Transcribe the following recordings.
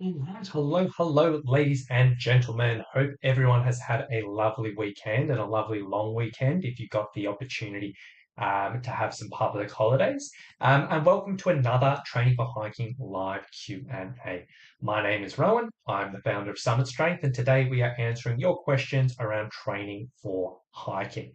All right. Hello, ladies and gentlemen. Hope everyone has had a lovely weekend and a lovely long weekend if you got the opportunity to have some public holidays. And welcome to another Training for Hiking live Q&A. My name is Rowan. I'm the founder of Summit Strength, and today we are answering your questions around training for hiking.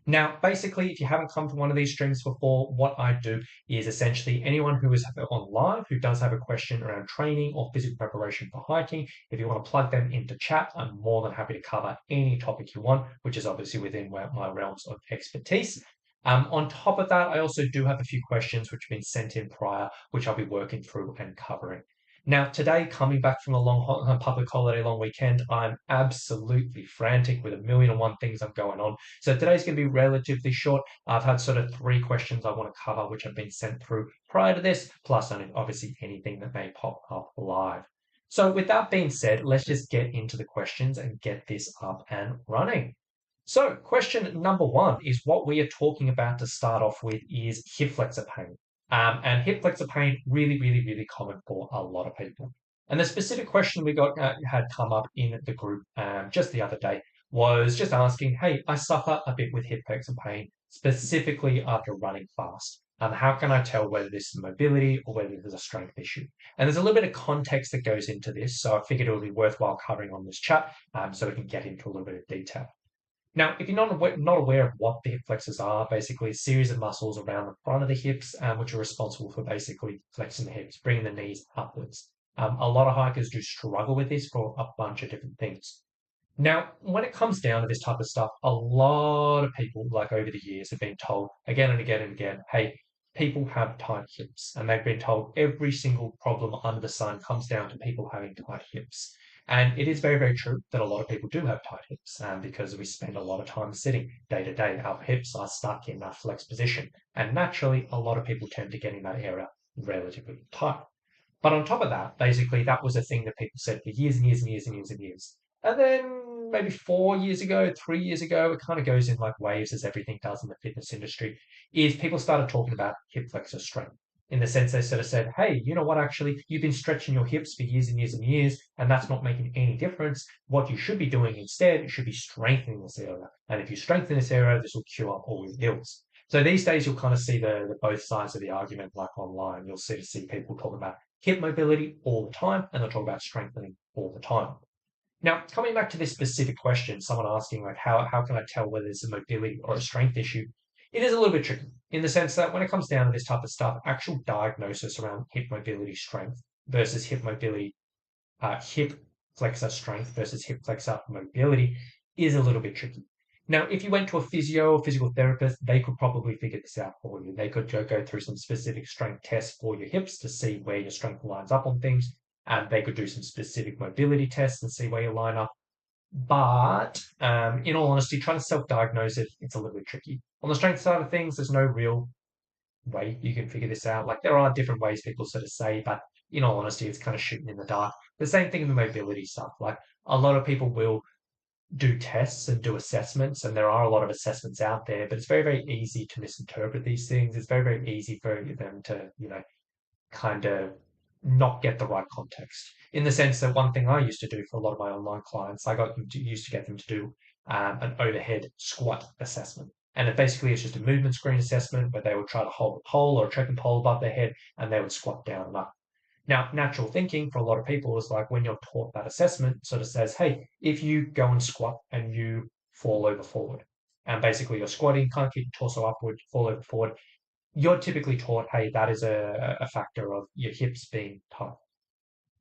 Now, basically, if you haven't come to one of these streams before, what I do is essentially anyone who is on live who does have a question around training or physical preparation for hiking, if you want to plug them into chat, I'm more than happy to cover any topic you want, which is obviously within my realms of expertise. On top of that, I also do have a few questions which have been sent in prior, which I'll be working through and covering. Now, today, coming back from a long public holiday, long weekend, I'm absolutely frantic with a million and one things I'm going on. So today's going to be relatively short. I've had sort of three questions I want to cover, which have been sent through prior to this, plus obviously anything that may pop up live. So with that being said, let's just get into the questions and get this up and running. So question number one is what we are talking about to start off with is hip flexor pain. And hip flexor pain, really common for a lot of people. And the specific question we got had come up in the group just the other day was just asking, hey, I suffer a bit with hip flexor pain, specifically after running fast. How can I tell whether this is mobility or whether there's a strength issue? And there's a little bit of context that goes into this, so I figured it would be worthwhile covering on this chat so we can get into a little bit of detail. Now, if you're not aware of what the hip flexors are, basically a series of muscles around the front of the hips, which are responsible for basically flexing the hips, bringing the knees upwards. A lot of hikers do struggle with this for a bunch of different things. Now, when it comes down to this type of stuff, a lot of people, like over the years, have been told again and again and again, hey, people have tight hips. And they've been told every single problem under the sun comes down to people having tight hips. And it is very true that a lot of people do have tight hips because we spend a lot of time sitting day to day. Our hips are stuck in that flex position. And naturally, a lot of people tend to get in that area relatively tight. But on top of that, basically, that was a thing that people said for years and years and years and years and years. And then maybe 4 years ago, 3 years ago, it kind of goes in like waves as everything does in the fitness industry, is people started talking about hip flexor strength. In the sense they sort of said, hey, you know what, actually, you've been stretching your hips for years and years and years, and that's not making any difference. What you should be doing instead, you should be strengthening this area. And if you strengthen this area, this will cure all your ills. So these days, you'll kind of see the both sides of the argument, like online. You'll see people talking about hip mobility all the time, and they'll talk about strengthening all the time. Now, coming back to this specific question, someone asking like how can I tell whether it's a mobility or a strength issue? It is a little bit tricky in the sense that when it comes down to this type of stuff, actual diagnosis around hip mobility strength versus hip flexor strength versus hip flexor mobility is a little bit tricky. Now, if you went to a physio or physical therapist, they could probably figure this out for you. They could go through some specific strength tests for your hips to see where your strength lines up on things. And they could do some specific mobility tests and see where you line up. But in all honesty, trying to self-diagnose it, it's a little bit tricky. On the strength side of things, there's no real way you can figure this out. Like there are different ways people sort of say, but in all honesty, it's kind of shooting in the dark. The same thing in the mobility stuff. Like a lot of people will do tests and do assessments, and there are a lot of assessments out there, but it's very easy to misinterpret these things. It's very easy for them to, kind of not get the right context. In the sense that one thing I used to do for a lot of my online clients, used to get them to do an overhead squat assessment. And it basically is just a movement screen assessment where they would try to hold a pole or a trekking pole above their head and they would squat down and up. Now, natural thinking for a lot of people is like when you're taught that assessment, sort of says, hey, if you go and squat and you fall over forward, and basically you're squatting, can't keep your torso upward, fall over forward, you're typically taught, hey, that is a factor of your hips being tight,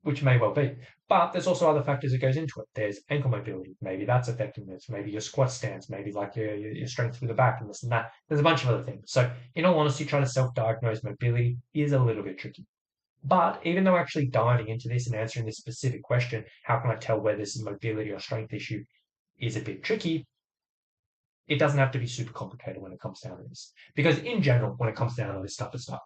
which may well be. But there's also other factors that goes into it. There's ankle mobility. Maybe that's affecting this. Maybe your squat stance, maybe like your strength through the back and this and that. There's a bunch of other things. So in all honesty, trying to self-diagnose mobility is a little bit tricky. But even though actually diving into this and answering this specific question, how can I tell whether this is a mobility or strength issue, is a bit tricky, it doesn't have to be super complicated when it comes down to this. Because in general, when it comes down to this type of stuff,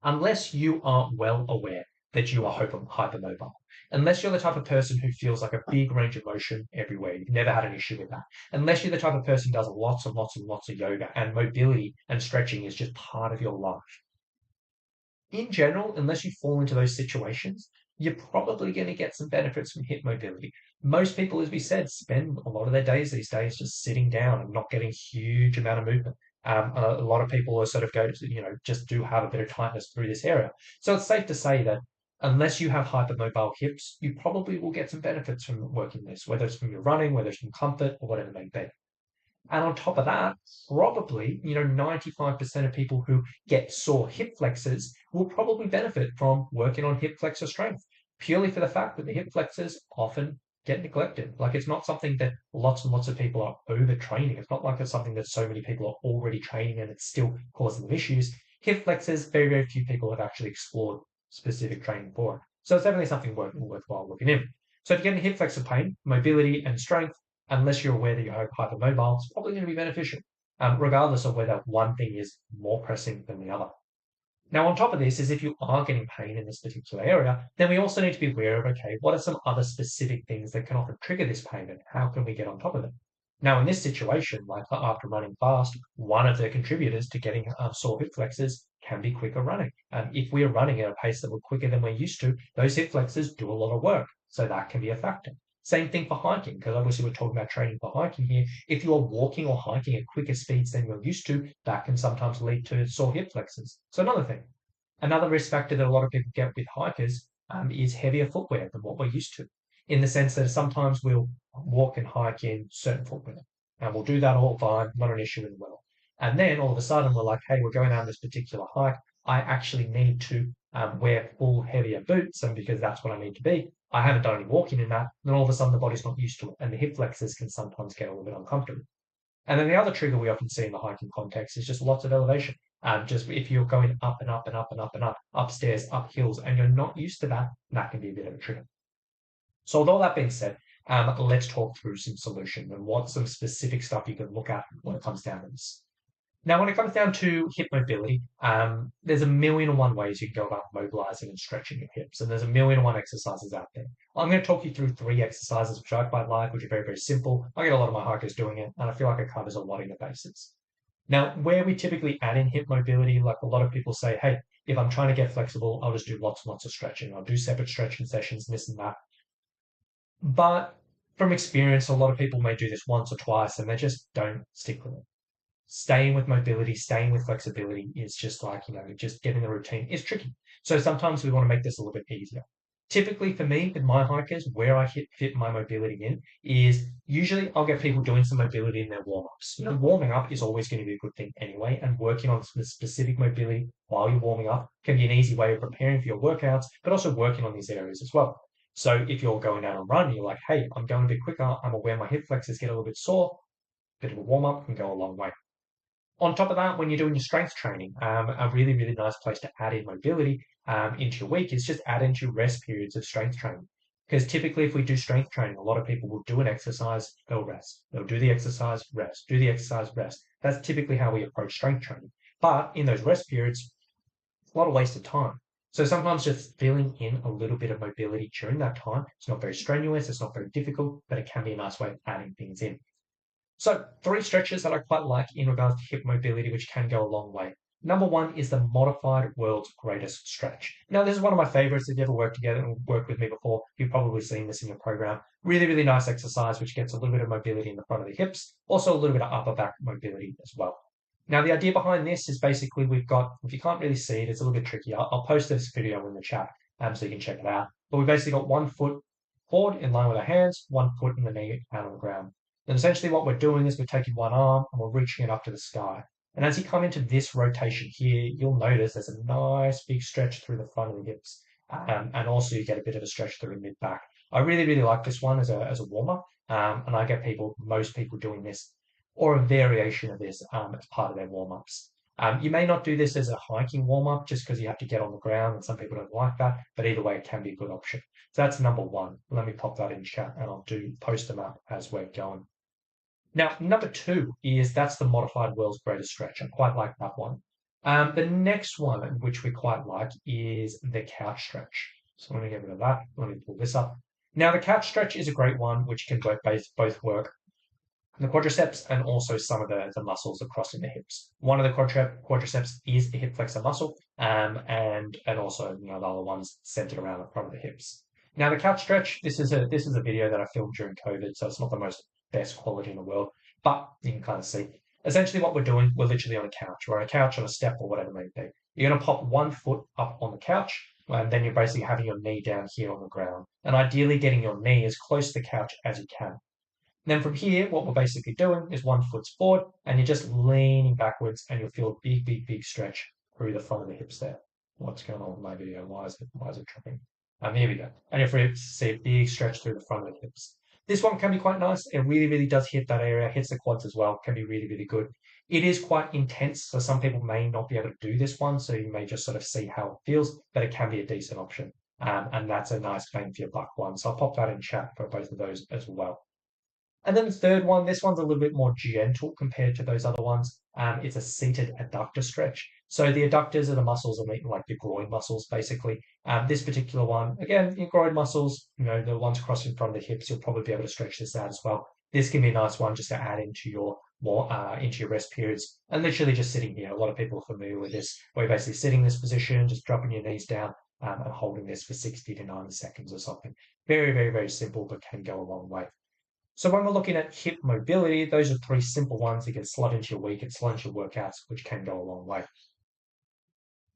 unless you are well aware that you are hypermobile, unless you're the type of person who feels like a big range of motion everywhere, you've never had an issue with that, unless you're the type of person who does lots and lots and lots of yoga and mobility and stretching is just part of your life. In general, unless you fall into those situations, you're probably going to get some benefits from hip mobility. Most people, as we said, spend a lot of their days these days just sitting down and not getting a huge amount of movement. A lot of people are sort of go to, just do have a bit of tightness through this area. So it's safe to say that unless you have hypermobile hips, you probably will get some benefits from working this, whether it's from your running, whether it's from comfort, or whatever it may be. And on top of that, probably, 95% of people who get sore hip flexors will probably benefit from working on hip flexor strength, purely for the fact that the hip flexors often get neglected. Like it's not something that lots and lots of people are overtraining. It's not like it's something that so many people are already training and it's still causing them issues. Hip flexors, very, very few people have actually explored specific training for it. So it's definitely something worthwhile looking in. So if you're getting hip flexor pain, mobility and strength, unless you're aware that you're hypermobile, it's probably going to be beneficial, regardless of whether one thing is more pressing than the other. Now, on top of this, is if you are getting pain in this particular area, then we also need to be aware of, okay, what are some other specific things that can often trigger this pain and how can we get on top of it? Now, in this situation, like after running fast, one of the contributors to getting sore hip flexors can be quicker running. If we are running at a pace that we're quicker than we're used to, those hip flexors do a lot of work. So that can be a factor. Same thing for hiking, because obviously we're talking about training for hiking here. If you are walking or hiking at quicker speeds than you're used to, that can sometimes lead to sore hip flexors. So another thing. Another risk factor that a lot of people get with hikers is heavier footwear than what we're used to, in the sense that sometimes we'll walk and hike in certain footwear, and we'll do that all fine, not an issue in the world. And then all of a sudden we're like, hey, we're going down this particular hike. I actually need to wear full heavier boots, and because that's what I need to be, I haven't done any walking in that. Then all of a sudden the body's not used to it, and the hip flexors can sometimes get a little bit uncomfortable. And then the other trigger we often see in the hiking context is just lots of elevation. Just if you're going up and up and up and up and up, upstairs, up hills, and you're not used to that, that can be a bit of a trigger. So with all that being said, let's talk through some solutions and what some specific stuff you can look at when it comes down to this. Now, when it comes down to hip mobility, there's a million and one ways you can go about mobilizing and stretching your hips, and there's a million and one exercises out there. I'm going to talk you through three exercises which I quite like, which are very, very simple. I get a lot of my hikers doing it, and I feel like it covers a lot of the bases. Now, where we typically add in hip mobility, like a lot of people say, hey, if I'm trying to get flexible, I'll just do lots and lots of stretching. I'll do separate stretching sessions, this and that. But from experience, a lot of people may do this once or twice and they just don't stick with it. Staying with mobility, staying with flexibility is just like, just getting the routine is tricky. So sometimes we want to make this a little bit easier. Typically for me, with my hikers, where I fit my mobility in is usually I'll get people doing some mobility in their warm-ups. Warming up is always going to be a good thing anyway, and working on some specific mobility while you're warming up can be an easy way of preparing for your workouts, but also working on these areas as well. So if you're going out and run, you're like, hey, I'm going a bit quicker. I'm aware my hip flexors get a little bit sore. Bit of a warm-up can go a long way. On top of that, when you're doing your strength training, a really, really nice place to add in mobility into your week is just add into rest periods of strength training. Because typically, if we do strength training, a lot of people will do an exercise, they'll rest. They'll do the exercise, rest. Do the exercise, rest. That's typically how we approach strength training. But in those rest periods, a lot of wasted time. So sometimes just filling in a little bit of mobility during that time, it's not very strenuous, it's not very difficult, but it can be a nice way of adding things in. So three stretches that I quite like in regards to hip mobility, which can go a long way. Number one is the modified world's greatest stretch. Now, this is one of my favorites. If you ever worked together and worked with me before, you've probably seen this in your program. Really, really nice exercise, which gets a little bit of mobility in the front of the hips, also a little bit of upper back mobility as well. Now, the idea behind this is basically we've got, if you can't really see it, it's a little bit tricky. I'll post this video in the chat so you can check it out. But we've basically got 1 foot forward in line with our hands, 1 foot in the knee out on the ground. And essentially what we're doing is we're taking one arm and we're reaching it up to the sky. And as you come into this rotation here, you'll notice there's a nice big stretch through the front of the hips. And also you get a bit of a stretch through the mid back. I really, really like this one as a warm-up. And I get most people doing this or a variation of this as part of their warm-ups. You may not do this as a hiking warm-up just because you have to get on the ground and some people don't like that, but either way, it can be a good option. So that's number one. Let me pop that in chat and I'll post them up as we're going. Now, number two is that's the modified world's greatest stretch. I quite like that one. The next one, which we quite like, is the couch stretch. So let me get rid of that. Let me pull this up. Now, the couch stretch is a great one, which can both work the quadriceps and also some of the muscles across in the hips. One of the quadriceps is the hip flexor muscle, and also the other ones centered around the front of the hips. Now the couch stretch. This is a video that I filmed during COVID, so it's not the most best quality in the world, but you can kind of see. Essentially, what we're doing, we're literally on a couch. We're on a couch, on a step, or whatever it may be. You're going to pop one foot up on the couch, and then you're basically having your knee down here on the ground, and ideally getting your knee as close to the couch as you can. Then from here, what we're basically doing is one foot's forward and you're just leaning backwards and you'll feel a big, big, big stretch through the front of the hips there. What's going on with my video? Why is it dropping? Here we go. And you'll see a big stretch through the front of the hips. This one can be quite nice. It really, really does hit that area, hits the quads as well, can be really, really good. It is quite intense, so some people may not be able to do this one, so you may just sort of see how it feels, but it can be a decent option. And that's a nice bang for your buck one. So I'll pop that in chat for both of those as well. And then the third one, this one's a little bit more gentle compared to those other ones. It's a seated adductor stretch. So the adductors are the muscles of like your groin muscles, basically. This particular one, again, your groin muscles, the ones crossing in front of the hips, you'll probably be able to stretch this out as well. This can be a nice one just to add into your rest periods. And literally just sitting here. A lot of people are familiar with this, where you're basically sitting in this position, just dropping your knees down and holding this for 60 to 90 seconds or something. Very, very, very simple, but can go a long way. So when we're looking at hip mobility, those are three simple ones that can slot into your week and slot into your workouts, which can go a long way.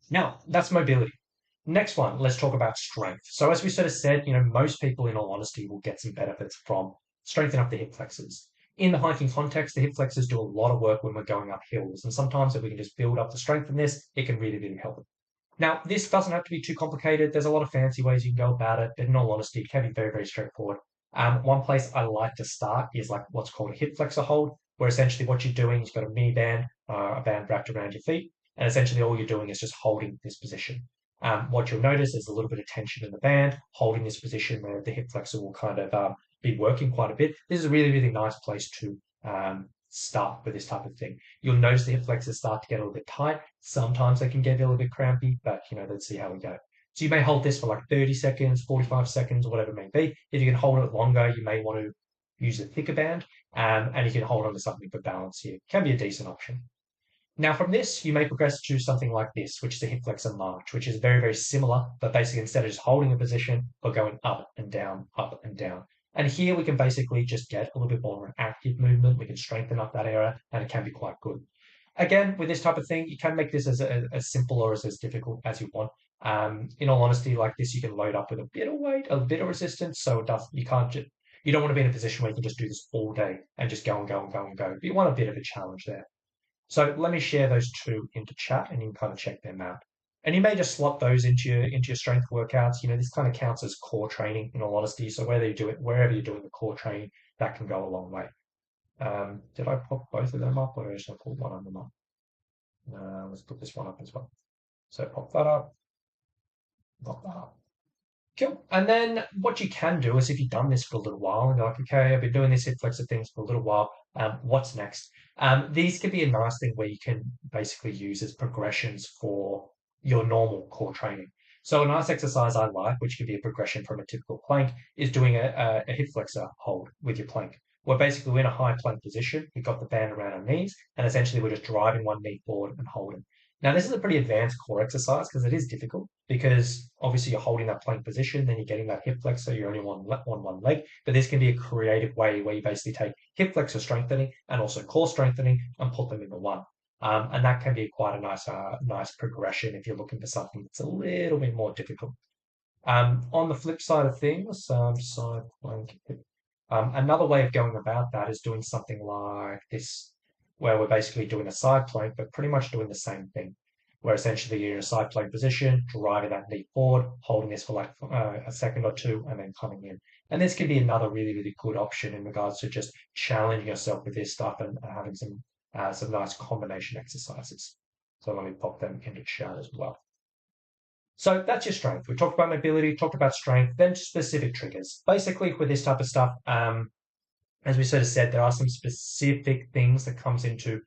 Now, that's mobility. Next one, let's talk about strength. So as we sort of said, most people, in all honesty, will get some benefits from strengthening up the hip flexors. In the hiking context, the hip flexors do a lot of work when we're going up hills. And sometimes if we can just build up the strength in this, it can really, really help. Now, this doesn't have to be too complicated. There's a lot of fancy ways you can go about it, but in all honesty, it can be very, very straightforward. One place I like to start is like what's called a hip flexor hold, where essentially what you're doing is you've got a mini band, a band wrapped around your feet, and essentially all you're doing is just holding this position. What you'll notice is a little bit of tension in the band, holding this position where the hip flexor will kind of be working quite a bit. This is a really, really nice place to start with this type of thing. You'll notice the hip flexors start to get a little bit tight. Sometimes they can get a little bit crampy, but let's see how we go. So you may hold this for like 30 seconds, 45 seconds, or whatever it may be. If you can hold it longer, you may want to use a thicker band, and you can hold on to something for balance here. Can be a decent option. Now from this, you may progress to something like this, which is a hip flexor march, which is very, very similar, but basically instead of just holding a position, we're going up and down, up and down. And here we can basically just get a little bit more of an active movement. We can strengthen up that area, and it can be quite good. Again, with this type of thing, you can make this as simple or as difficult as you want. In all honesty, like this, you can load up with a bit of weight, a bit of resistance, so you don't want to be in a position where you can just do this all day and just go and go and go and go. But you want a bit of a challenge there. So let me share those two into chat, and you can kind of check them out. And you may just slot those into your strength workouts. This kind of counts as core training, in all honesty. So wherever you're doing the core training, that can go a long way. Did I pop both of them up, or did I just put one of them up? Let's put this one up as well. So pop that up, pop that up. Cool. And then what you can do is if you've done this for a little while and you're like, okay, I've been doing these hip flexor things for a little while, what's next? These could be a nice thing where you can basically use as progressions for your normal core training. So a nice exercise I like, which could be a progression from a typical plank, is doing a hip flexor hold with your plank. We're basically in a high plank position. We've got the band around our knees, and essentially we're just driving one knee forward and holding. Now, this is a pretty advanced core exercise because it is difficult because obviously you're holding that plank position, then you're getting that hip flexor, you're only on one leg. But this can be a creative way where you basically take hip flexor strengthening and also core strengthening and put them into one. And that can be quite a nice progression if you're looking for something that's a little bit more difficult. On the flip side of things, side plank hip. Another way of going about that is doing something like this, where we're basically doing a side plank, but pretty much doing the same thing, where essentially you're in a side plank position, driving that knee forward, holding this for like a second or two, and then coming in. And this can be another really, really good option in regards to just challenging yourself with this stuff and having some nice combination exercises. So let me pop them into chat as well. So that's your strength. We talked about mobility, talked about strength, then specific triggers. Basically, with this type of stuff, as we sort of said, there are some specific things that comes into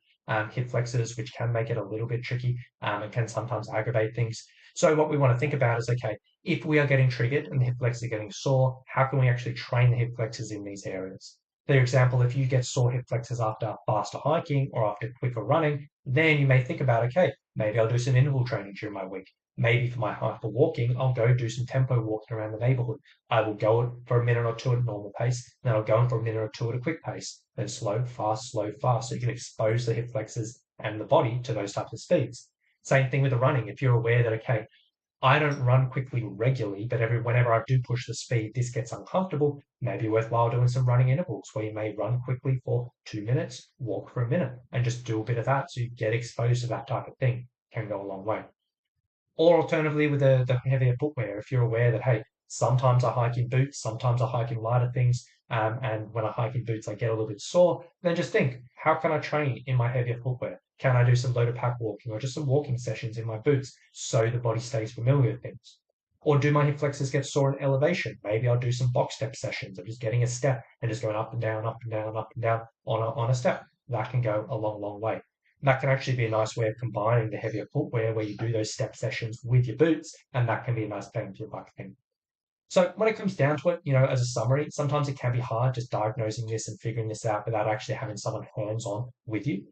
hip flexors, which can make it a little bit tricky and can sometimes aggravate things. So what we want to think about is, okay, if we are getting triggered and the hip flexors are getting sore, how can we actually train the hip flexors in these areas? For example, if you get sore hip flexors after faster hiking or after quicker running, then you may think about, okay, maybe I'll do some interval training during my week. Maybe for my hyper walking, I'll go do some tempo walking around the neighborhood. I will go for a minute or two at a normal pace, then I'll go in for a minute or two at a quick pace, then slow, fast, slow, fast. So you can expose the hip flexors and the body to those types of speeds. Same thing with the running. If you're aware that, okay, I don't run quickly regularly, but whenever I do push the speed, this gets uncomfortable. Maybe worthwhile doing some running intervals where you may run quickly for 2 minutes, walk for a minute, and just do a bit of that so you get exposed to that type of thing. Can go a long way. Or alternatively, with the heavier footwear, if you're aware that, hey, sometimes I hike in boots, sometimes I hike in lighter things, and when I hike in boots, I get a little bit sore, then just think, how can I train in my heavier footwear? Can I do some loaded pack walking or just some walking sessions in my boots so the body stays familiar with things? Or do my hip flexors get sore in elevation? Maybe I'll do some box step sessions of just getting a step and just going up and down, up and down, up and down on a step. That can go a long, long way. That can actually be a nice way of combining the heavier footwear where you do those step sessions with your boots, and that can be a nice bang for your buck thing. So when it comes down to it, as a summary, sometimes it can be hard just diagnosing this and figuring this out without actually having someone hands-on with you.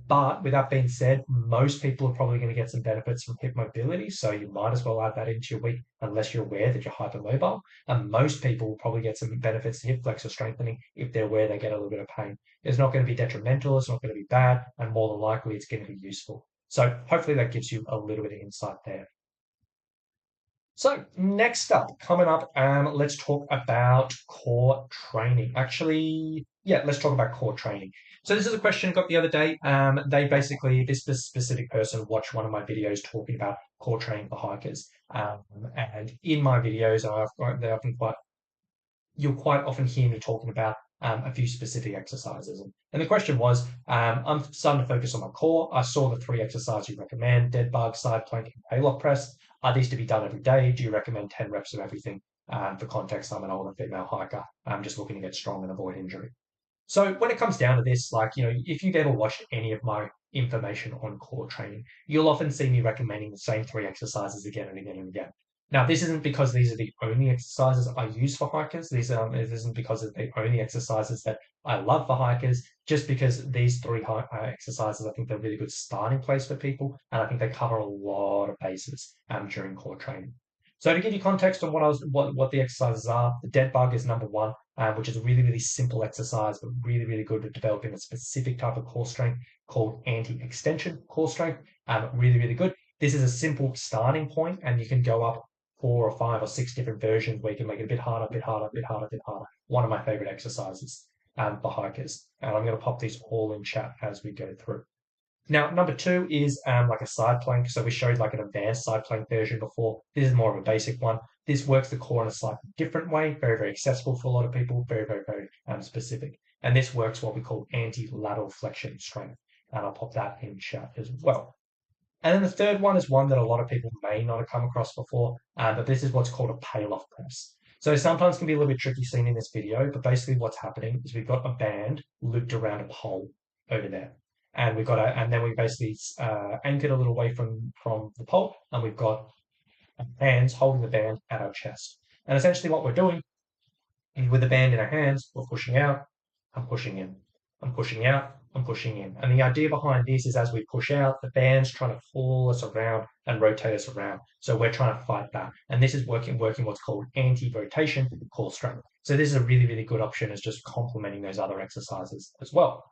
But with that being said, most people are probably going to get some benefits from hip mobility. So you might as well add that into your week unless you're aware that you're hypermobile. And most people will probably get some benefits to hip flexor strengthening if they're aware they get a little bit of pain. It's not going to be detrimental. It's not going to be bad. And more than likely, it's going to be useful. So hopefully that gives you a little bit of insight there. So next up, coming up, let's talk about core training. Actually, yeah, let's talk about core training. So this is a question I got the other day. This specific person watched one of my videos talking about core training for hikers. And in my videos, they often you'll quite often hear me talking about a few specific exercises. And the question was, I'm starting to focus on my core. I saw the 3 exercises you recommend: dead bug, side plank, and hayloft press. Are these to be done every day? Do you recommend 10 reps of everything? For context, I'm an older female hiker. I'm just looking to get strong and avoid injury. So when it comes down to this, if you've ever watched any of my information on core training, you'll often see me recommending the same 3 exercises again and again and again. Now, this isn't because these are the only exercises I use for hikers. This isn't because of the only exercises that I love for hikers, just because these 3 exercises, I think they're a really good starting place for people. And I think they cover a lot of bases during core training. So to give you context on what the exercises are, the dead bug is number one, which is a really, really simple exercise, but really, really good at developing a specific type of core strength called anti-extension core strength. Really, really good. This is a simple starting point, and you can go up 4 or 5 or 6 different versions where you can make it a bit harder, a bit harder, a bit harder, a bit harder. One of my favorite exercises for hikers. And I'm going to pop these all in chat as we go through. Now, number 2 is like a side plank. So we showed like an advanced side plank version before. This is more of a basic one. This works the core in a slightly different way. Very, very accessible for a lot of people. Very, very, very specific. And this works what we call anti-lateral flexion strength. And I'll pop that in chat as well. And then the third one is one that a lot of people may not have come across before, but this is what's called a pale-off press. So sometimes can be a little bit tricky seen in this video, but basically what's happening is we've got a band looped around a pole over there. And and then we basically anchored a little away from the pole, and we've got hands holding the band at our chest. And essentially what we're doing is with the band in our hands, we're pushing out, I'm pushing in, I'm pushing out, I'm pushing in. And the idea behind this is as we push out, the band's trying to pull us around and rotate us around. So we're trying to fight that. And this is working what's called anti-rotation core strength. So this is a really, really good option as just complementing those other exercises as well.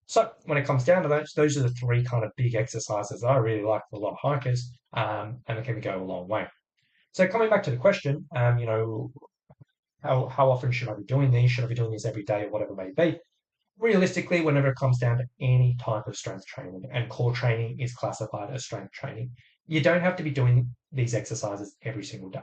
So when it comes down to those are the 3 kind of big exercises that I really like for a lot of hikers, and it can go a long way. So coming back to the question, how often should I be doing these? Should I be doing these every day or whatever it may be? Realistically, whenever it comes down to any type of strength training, and core training is classified as strength training, you don't have to be doing these exercises every single day.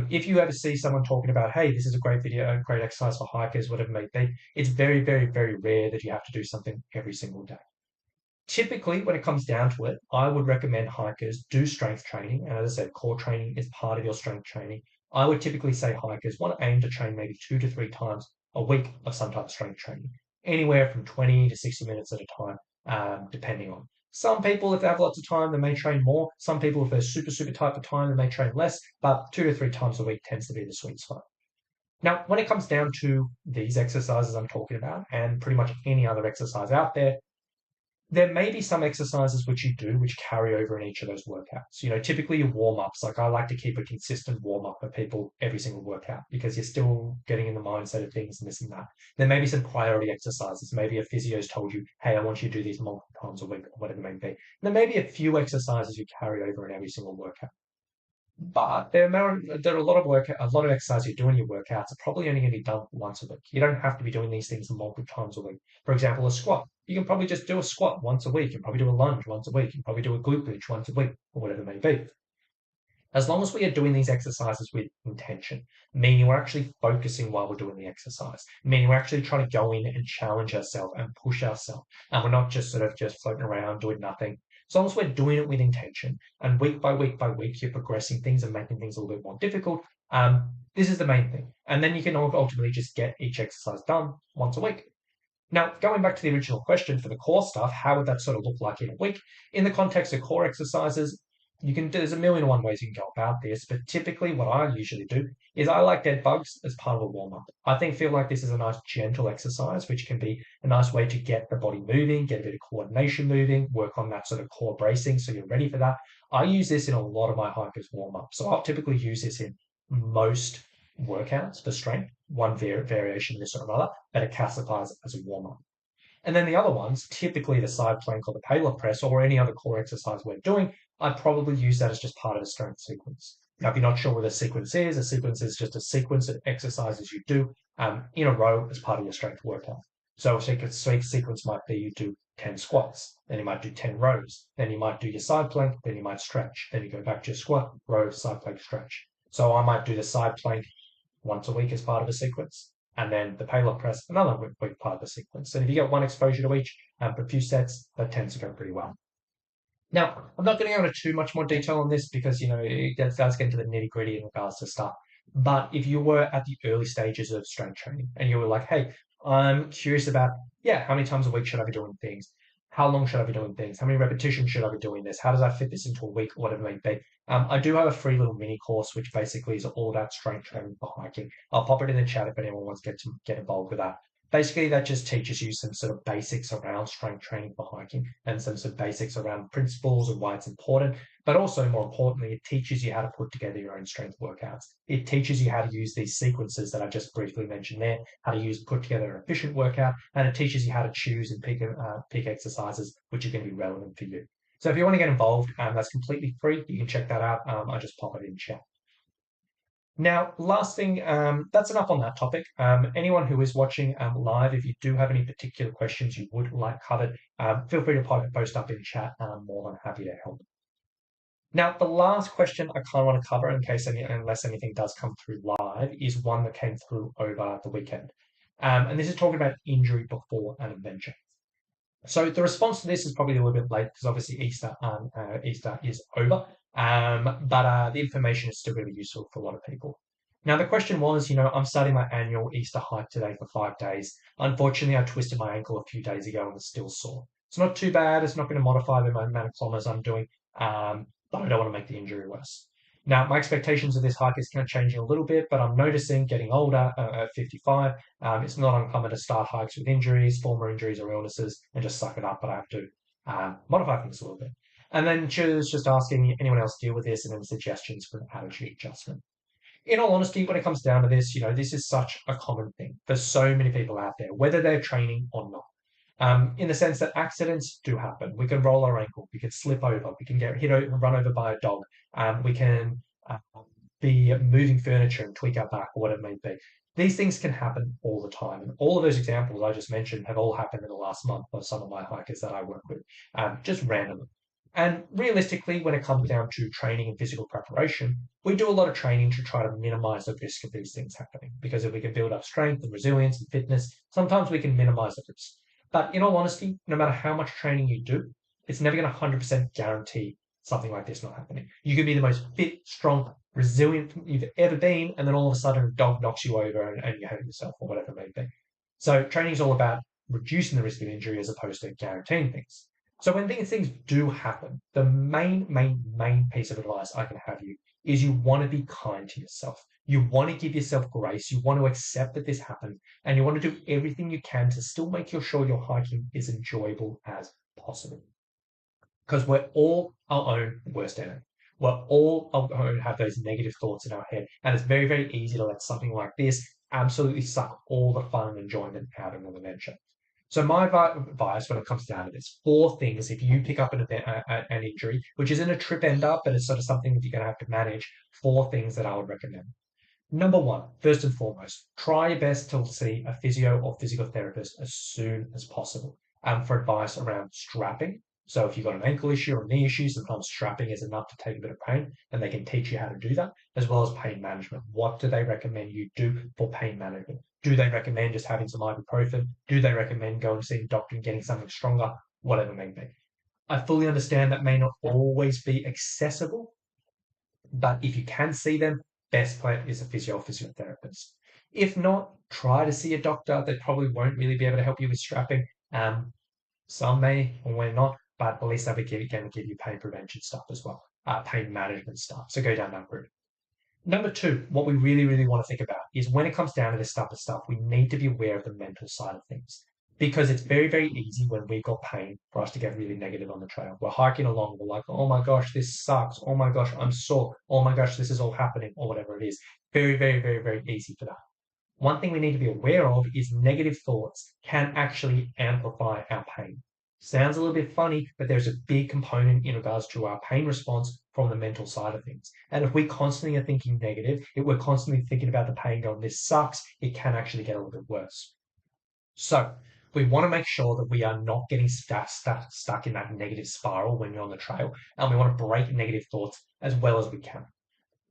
If you ever see someone talking about, hey, this is a great video, a great exercise for hikers, whatever it may be, it's very, very, very rare that you have to do something every single day. Typically, when it comes down to it, I would recommend hikers do strength training. And as I said, core training is part of your strength training. I would typically say hikers want to aim to train maybe 2 to 3 times a week of some type of strength training, anywhere from 20 to 60 minutes at a time, depending on. Some people, if they have lots of time, they may train more. Some people, if they're super, super tight for time, they may train less, but 2 to 3 times a week tends to be the sweet spot. Now, when it comes down to these exercises I'm talking about, and pretty much any other exercise out there, there may be some exercises which you do which carry over in each of those workouts. Typically your warm ups, like I like to keep a consistent warm up for people every single workout because you're still getting in the mindset of things and this and that. There may be some priority exercises. Maybe a physio's told you, hey, I want you to do these multiple times a week or whatever it may be. And there may be a few exercises you carry over in every single workout. But there are a lot of exercise you do in your workouts are probably only going to be done once a week. You don't have to be doing these things multiple times a week. For example, a squat. You can probably just do a squat once a week. You can probably do a lunge once a week. You can probably do a glute bridge once a week, or whatever it may be. As long as we are doing these exercises with intention, meaning we're actually focusing while we're doing the exercise, meaning we're actually trying to go in and challenge ourselves and push ourselves, and we're not just sort of just floating around doing nothing. As long as we're doing it with intention, and week by week by week, you're progressing things and making things a little bit more difficult. This is the main thing, and then you can ultimately just get each exercise done once a week. Now, going back to the original question for the core stuff, how would that sort of look like in a week? In the context of core exercises, there's a million and one ways you can go about this, but typically what I usually do is I like dead bugs as part of a warm up. Feel like this is a nice gentle exercise, which can be a nice way to get the body moving, get a bit of coordination moving, work on that sort of core bracing so you're ready for that. I use this in a lot of my hikers warm up. So I'll typically use this in most workouts for strength, one variation of this or another, but it classifies as a warm up. And then the other ones, typically the side plank or the payload press or any other core exercise we're doing, I'd probably use that as just part of a strength sequence. Now, if you're not sure what a sequence is just a sequence of exercises you do in a row as part of your strength workout. So a sequence might be you do 10 squats, then you might do 10 rows, then you might do your side plank, then you might stretch, then you go back to your squat, row, side plank, stretch. So I might do the side plank once a week as part of a sequence, and then the payload press another week part of the sequence. And if you get one exposure to each for a few sets, that tends to go pretty well. Now, I'm not going to go into too much more detail on this because it does get into the nitty gritty in regards to stuff. But if you were at the early stages of strength training and you were like, hey, I'm curious about, how many times a week should I be doing things? How long should I be doing things? How many repetitions should I be doing this? How does I fit this into a week, whatever it may be? I do have a free little mini course, which basically is all about strength training for hiking. I'll pop it in the chat if anyone wants to get involved with that. Basically, that just teaches you some sort of basics around strength training for hiking and some sort of basics around principles and why it's important. But also, more importantly, it teaches you how to put together your own strength workouts. It teaches you how to use these sequences that I just briefly mentioned there, how to put together an efficient workout, and it teaches you how to choose and pick exercises which are going to be relevant for you. So if you want to get involved, that's completely free. You can check that out. I just pop it in chat. Now, last thing, that's enough on that topic. Anyone who is watching live, if you do have any particular questions you would like covered, feel free to post up in chat, and I'm more than happy to help. Now, the last question I kind of want to cover, unless anything does come through live, is one that came through over the weekend. And this is talking about injury before an adventure. So the response to this is probably a little bit late because obviously Easter is over, but the information is still going to be useful for a lot of people. Now the question was, I'm starting my annual Easter hike today for 5 days. Unfortunately, I twisted my ankle a few days ago and it's still sore. It's not too bad. It's not going to modify the amount of kilometers I'm doing, but I don't want to make the injury worse. Now, my expectations of this hike is kind of changing a little bit, but I'm noticing getting older at 55, it's not uncommon to start hikes with injuries, former injuries or illnesses, and just suck it up, but I have to modify things a little bit. And then she was just asking anyone else deal with this and any suggestions for an attitude adjustment. In all honesty, when it comes down to this, this is such a common thing for so many people out there, whether they're training or not. In the sense that accidents do happen. We can roll our ankle, we can slip over, we can get run over by a dog, we can be moving furniture and tweak our back or whatever it may be. These things can happen all the time. And all of those examples I just mentioned have all happened in the last month for some of my hikers that I work with, just randomly. And realistically, when it comes down to training and physical preparation, we do a lot of training to try to minimize the risk of these things happening. Because if we can build up strength and resilience and fitness, sometimes we can minimize the risk. But in all honesty, no matter how much training you do, it's never going to 100% guarantee something like this not happening. You could be the most fit, strong, resilient you've ever been, and then all of a sudden a dog knocks you over and you hurt yourself or whatever it may be. So training is all about reducing the risk of injury as opposed to guaranteeing things. So when these things do happen, the main piece of advice I can have you is you want to be kind to yourself. You want to give yourself grace. You want to accept that this happened, and you want to do everything you can to still make sure your hiking is enjoyable as possible. Because we're all our own worst enemy. We're all our own have those negative thoughts in our head, and it's very easy to let something like this absolutely suck all the fun and enjoyment out of an adventure. So my advice when it comes down to this, four things if you pick up an injury, which isn't a trip ender, but it's sort of something that you're going to have to manage, four things that I would recommend. Number one, first and foremost, try your best to see a physio or physical therapist as soon as possible for advice around strapping. So if you've got an ankle issue or knee issue, sometimes strapping is enough to take a bit of pain, and they can teach you how to do that, as well as pain management. What do they recommend you do for pain management? Do they recommend just having some ibuprofen? Do they recommend going to see a doctor and getting something stronger? Whatever it may be. I fully understand that may not always be accessible, but if you can see them, best bet is a physiotherapist. If not, try to see a doctor. They probably won't really be able to help you with strapping. Um, some may or may not, but at least they'll be going to give you pain prevention stuff as well, pain management stuff. So go down that route. Number two, what we really want to think about is when it comes down to this type of stuff, we need to be aware of the mental side of things. Because it's very easy when we've got pain for us to get really negative on the trail. We're hiking along, we're like, oh my gosh, this sucks. Oh my gosh, I'm sore. Oh my gosh, this is all happening, or whatever it is. Very easy for that. One thing we need to be aware of is negative thoughts can actually amplify our pain. Sounds a little bit funny, but there's a big component in regards to our pain response from the mental side of things. And if we constantly are thinking negative, if we're constantly thinking about the pain going, this sucks, it can actually get a little bit worse. So we want to make sure that we are not getting stuck in that negative spiral when you're on the trail, and we want to break negative thoughts as well as we can.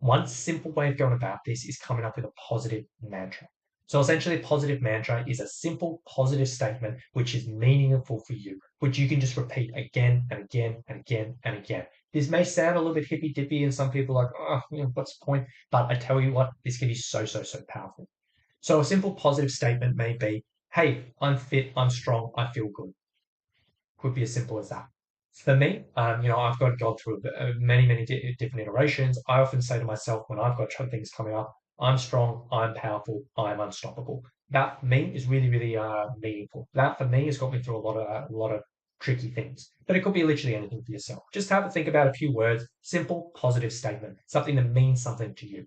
One simple way of going about this is coming up with a positive mantra. So essentially, a positive mantra is a simple positive statement which is meaningful for you, which you can just repeat again and again and again and again. This may sound a little bit hippy dippy, and some people are like, oh, what's the point? But I tell you what, this can be so powerful. So a simple positive statement may be, hey, I'm fit, I'm strong, I feel good. Could be as simple as that. For me, I've got gone through many different iterations. I often say to myself when I've got things coming up, I'm strong, I'm powerful, I'm unstoppable. That for me is really meaningful. That for me has got me through a lot of tricky things. But it could be literally anything for yourself. Just have to think about a few words, simple, positive statement, something that means something to you.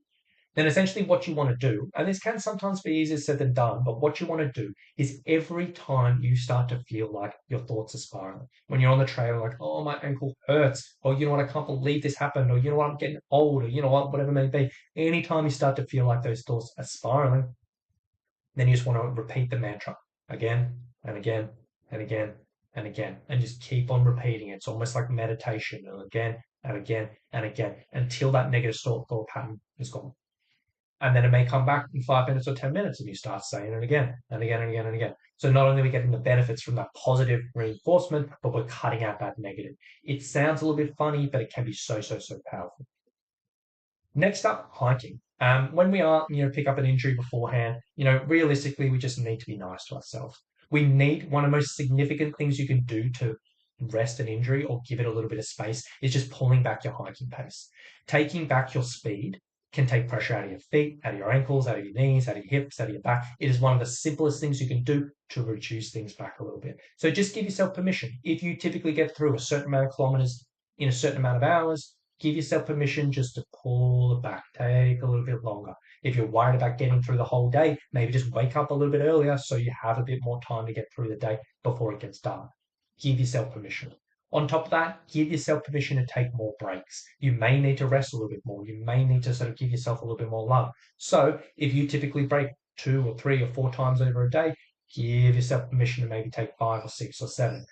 Then essentially what you want to do, and this can sometimes be easier said than done, but what you want to do is every time you start to feel like your thoughts are spiraling, when you're on the trail, like, oh, my ankle hurts, or you know what, I can't believe this happened, or you know what, I'm getting old, or you know what, whatever it may be, anytime you start to feel like those thoughts are spiraling, then you just want to repeat the mantra again and again and again and again, and just keep on repeating it. It's almost like meditation, and again and again and again until that negative thought pattern is gone. And then it may come back in 5 minutes or 10 minutes and you start saying it again and again and again and again. So not only are we getting the benefits from that positive reinforcement, but we're cutting out that negative. It sounds a little bit funny, but it can be so powerful. Next up, hiking. When we are, pick up an injury beforehand, realistically, we just need to be nice to ourselves. We need one of the most significant things you can do to rest an injury or give it a little bit of space is just pulling back your hiking pace. Taking back your speed can take pressure out of your feet, out of your ankles, out of your knees, out of your hips, out of your back. It is one of the simplest things you can do to reduce things back a little bit. So just give yourself permission. If you typically get through a certain amount of kilometers in a certain amount of hours, give yourself permission just to pull it back, take a little bit longer. If you're worried about getting through the whole day, maybe just wake up a little bit earlier so you have a bit more time to get through the day before it gets dark. Give yourself permission. On top of that, give yourself permission to take more breaks. You may need to rest a little bit more. You may need to sort of give yourself a little bit more love. So if you typically break 2 or 3 or 4 times over a day, give yourself permission to maybe take 5 or 6 or 7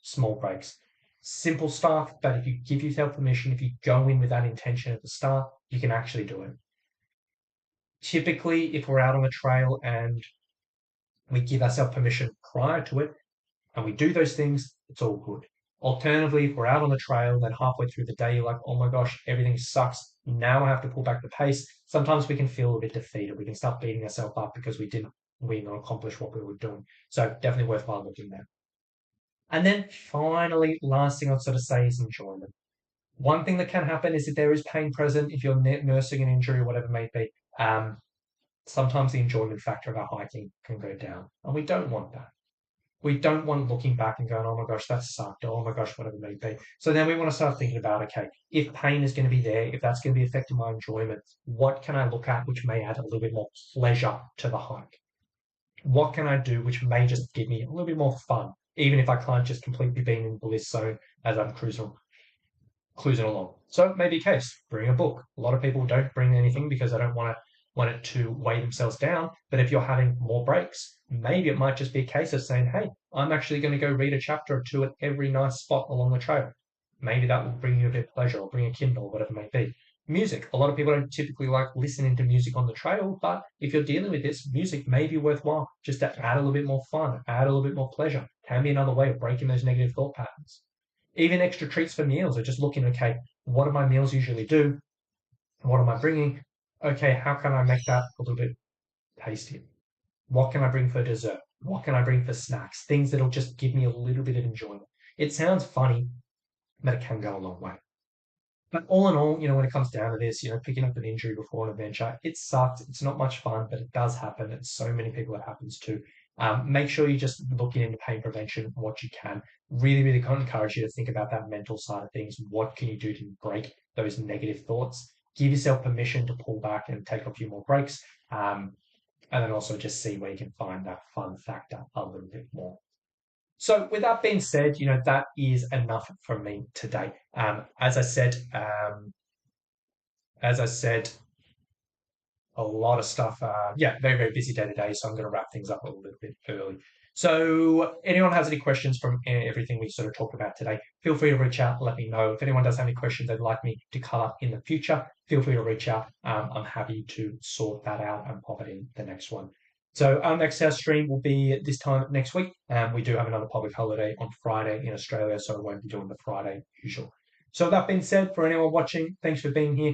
small breaks. Simple stuff, but if you give yourself permission, if you go in with that intention at the start, you can actually do it. Typically, if we're out on the trail and we give ourselves permission prior to it and we do those things, it's all good. Alternatively, if we're out on the trail, then halfway through the day, you're like, oh my gosh, everything sucks. Now I have to pull back the pace. Sometimes we can feel a bit defeated. We can start beating ourselves up because we didn't accomplish what we were doing. So definitely worthwhile looking there. And then finally, last thing I'd sort of say is enjoyment. One thing that can happen is if there is pain present, if you're nursing an injury or whatever it may be, sometimes the enjoyment factor of our hiking can go down. And we don't want that. We don't want looking back and going, oh my gosh, that sucked. Oh my gosh, whatever it may be. So then we want to start thinking about, okay, if pain is going to be there, if that's going to be affecting my enjoyment, what can I look at which may add a little bit more pleasure to the hike? What can I do which may just give me a little bit more fun, even if I can't just completely be in bliss zone as I'm cruising along. So it may be a case, bring a book. A lot of people don't bring anything because they don't want it to weigh themselves down. But if you're having more breaks, maybe it might just be a case of saying, hey, I'm actually going to go read a chapter or two at every nice spot along the trail. Maybe that will bring you a bit of pleasure or bring a Kindle, whatever it may be. Music. A lot of people don't typically like listening to music on the trail, but if you're dealing with this, music may be worthwhile just to add a little bit more fun, add a little bit more pleasure. Can be another way of breaking those negative thought patterns. Even extra treats for meals, or just looking, okay, what do my meals usually do? What am I bringing? Okay, how can I make that a little bit tastier? What can I bring for dessert? What can I bring for snacks? Things that'll just give me a little bit of enjoyment. It sounds funny, but it can go a long way. But all in all, when it comes down to this, picking up an injury before an adventure, it sucks. It's not much fun, but it does happen. And so many people it happens to. Make sure you're just looking into pain prevention, what you can. Really, really encourage you to think about that mental side of things. What can you do to break those negative thoughts? Give yourself permission to pull back and take a few more breaks. And then also just see where you can find that fun factor a little bit more. So with that being said, that is enough from me today. As I said, a lot of stuff. Yeah, very, very busy day today. So I'm going to wrap things up a little bit early. So anyone has any questions from everything we sort of talked about today, feel free to reach out. Let me know. If anyone does have any questions they'd like me to cover in the future, feel free to reach out. I'm happy to sort that out and pop it in the next one. So our next house stream will be this time next week. We do have another public holiday on Friday in Australia, so I won't be doing the Friday usual. So that being said, for anyone watching, thanks for being here.